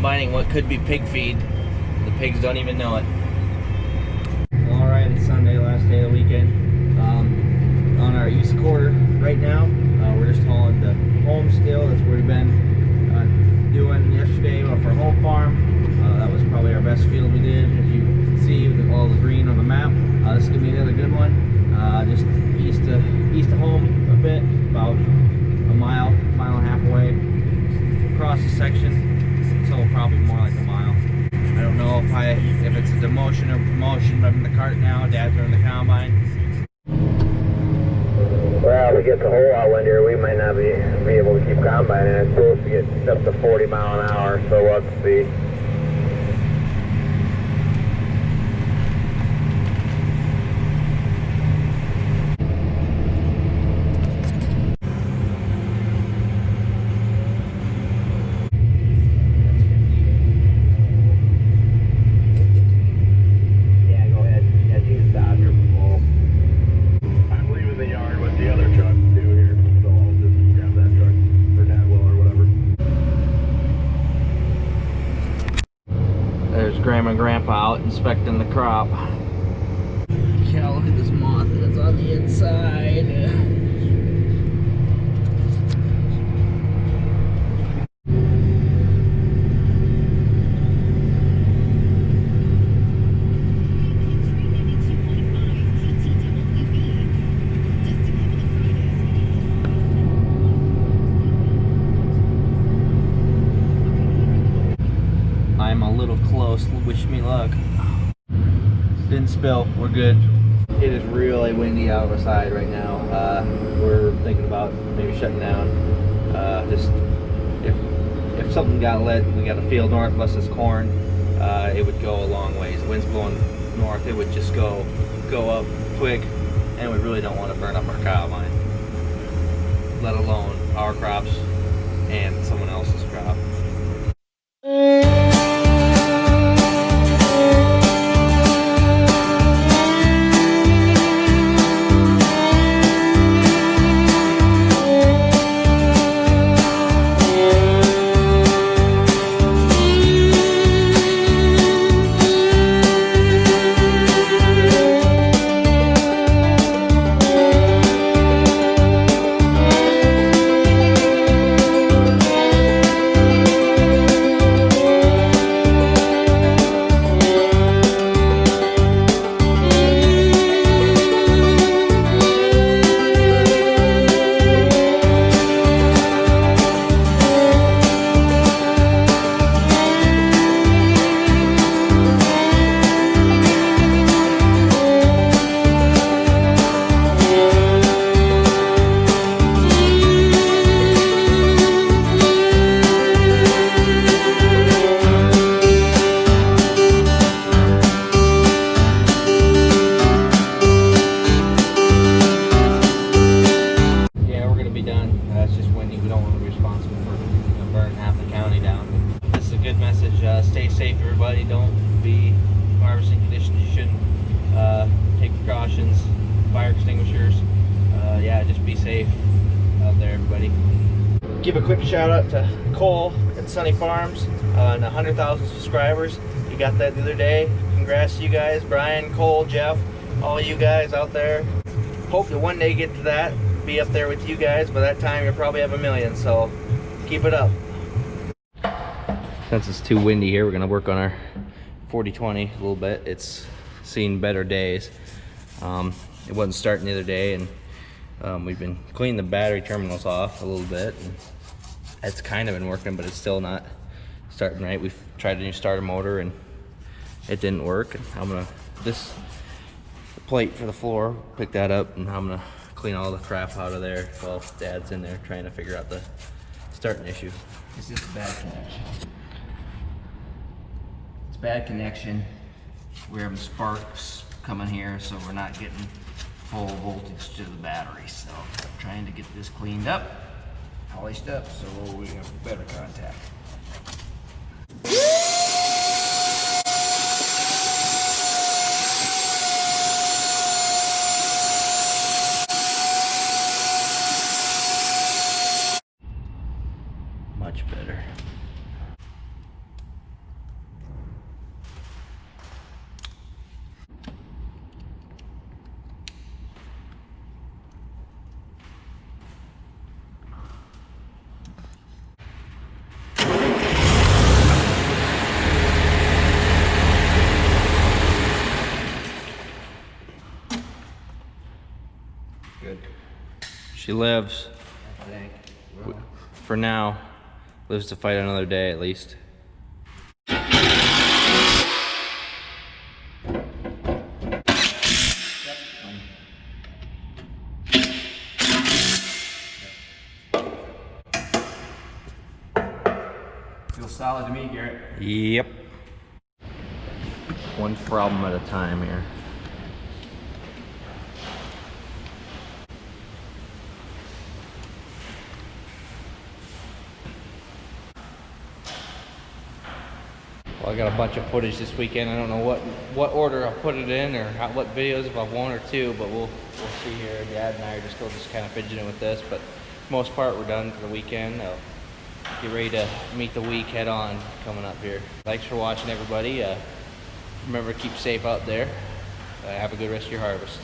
combining what could be pig feed. The pigs don't even know it. Alright, it's Sunday, last day of the weekend. On our east quarter right now. We're just hauling the home still. That's where we've been doing yesterday off our home farm. That was probably our best field we did. As you can see with all the green on the map. This is going to be another good one. Just east of home a bit, about a mile and a half away. Across the section, so probably more like a mile. I don't know if it's a demotion or promotion, but I'm in the cart now. Dad's are in the combine. Well, if we get the whole out windier, we might not be able to keep combining. It's supposed to get up to 40 mile an hour, so we'll have to see. Grandma and Grandpa out inspecting the crop. Yeah, look at this moth that's on the inside. I'm a little close. Wish me luck. Didn't spill. We're good. It is really windy out of the side right now. We're thinking about maybe shutting down. Just if something got lit, we got a field north, plus this corn, it would go a long ways. The wind's blowing north. It would just go up quick, and we really don't want to burn up our combine, let alone our crops and someone else's crop. Stay safe, everybody. Don't be harvesting conditions you shouldn't. Take precautions, fire extinguishers. Yeah, just be safe out there, everybody. Give a quick shout out to Cole at Sunny Farms on 100,000 subscribers. You got that the other day. Congrats to you guys, Brian, Cole, Jeff, all you guys out there. Hope to one day get to that, be up there with you guys. By that time, you'll probably have 1 million, so keep it up. Since it's too windy here, we're gonna work on our 40-20 a little bit. It's seen better days. It wasn't starting the other day, and we've been cleaning the battery terminals off a little bit. And it's kind of been working, but it's still not starting right. We've tried a new starter motor and it didn't work. And I'm gonna, this plate for the floor, pick that up, and I'm gonna clean all the crap out of there while Dad's in there trying to figure out the starting issue. It's just a bad connection. It's bad connection. We're having sparks coming here, so we're not getting full voltage to the battery. So I'm trying to get this cleaned up, polished up, so we have better contact. Much better. She lives. For now, lives to fight another day at least. Feels solid to me, Garrett. Yep. One problem at a time here. Well, I got a bunch of footage this weekend. I don't know what order I'll put it in, or what videos, if I have one or two, but we'll see here. Dad and I are still just kind of fidgeting with this, but for the most part we're done for the weekend. I'll get ready to meet the week head on coming up here. Thanks for watching, everybody. Remember, keep safe out there. Have a good rest of your harvest.